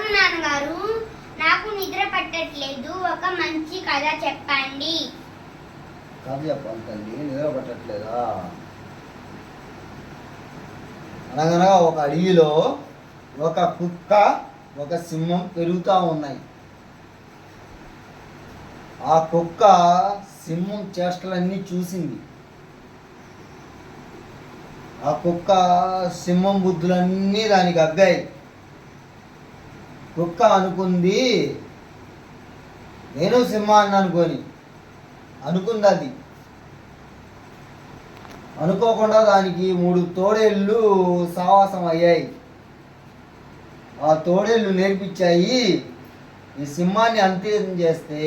అవును నాన్నగారు, నాకు నిద్ర పట్టట్లేదు. ఒక మంచి కథ చెప్పండి. కథ చెప్పాలి తల్లి, నిద్ర పట్టట్లేదా? అనగనగా ఒక అడవిలో ఒక కుక్క, ఒక సింహం పెరుగుతూ ఉన్నాయి. ఆ కుక్క సింహం చేష్టలన్నీ చూసింది. ఆ కుక్క సింహం బుద్ధులన్నీ దానికి అగ్గాయి. కుక్క అనుకుంది, నేను సింహాన్ని అనుకుంది. అది అనుకోకుండా దానికి 3 తోడేళ్ళు సావాసం అయ్యాయి. ఆ తోడేళ్ళు నేర్పించాయి, ఈ సింహాన్ని అంత్యం చేస్తే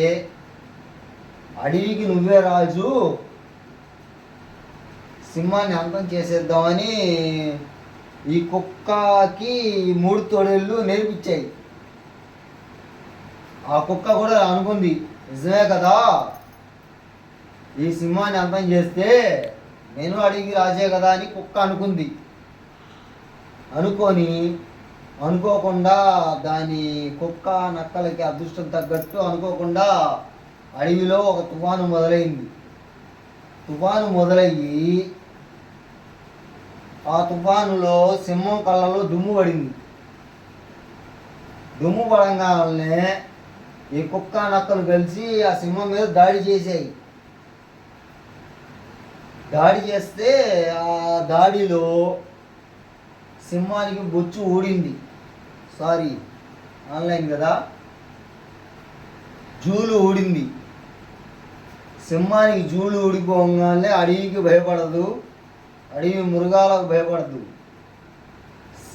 అడవికి నువ్వే రాజు, సింహాన్ని అంతం చేసేద్దామని ఈ కుక్కకి 3 తోడేళ్ళు నేర్పించాయి. ఆ కుక్క కూడా అనుకుంది, నిజమే కదా, ఈ సింహాన్ని అంతం చేస్తే నేను అడవికి రాజే కదా అని కుక్క అనుకుంది. అనుకోకుండా దాని కుక్క నక్కలకి అదృష్టం తగ్గట్టు అనుకోకుండా అడవిలో ఒక తుఫాను మొదలైంది. తుఫాను మొదలయ్యి ఆ తుఫానులో సింహం కళ్ళలో దుమ్ము పడింది. దుమ్ము పడంగానే ఈ కుక్క నక్కలు కలిసి ఆ సింహం మీద దాడి చేశాయి. దాడి చేస్తే ఆ దాడిలో సింహానికి బొచ్చు ఊడింది. సారీ, ఆన్లైన్ కదా, జూలు ఊడింది. సింహానికి జూలు ఊడిపోగానే అడవికి భయపడదు, అడవి మృగాలకు భయపడదు.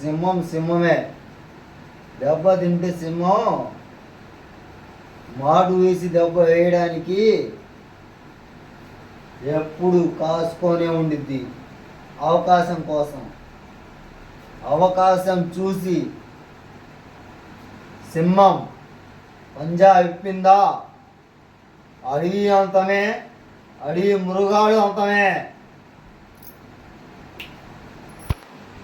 సింహం సింహమే. దెబ్బ తింటే సింహం మాటు వేసి దెబ్బ వేయడానికి ఎప్పుడు కాసుకొనే ఉండిద్ది అవకాశం కోసం. అవకాశం చూసి సింహం పంజా విప్పిందా, అడవి అంతమే, అడవి మృగాలు అంతమే.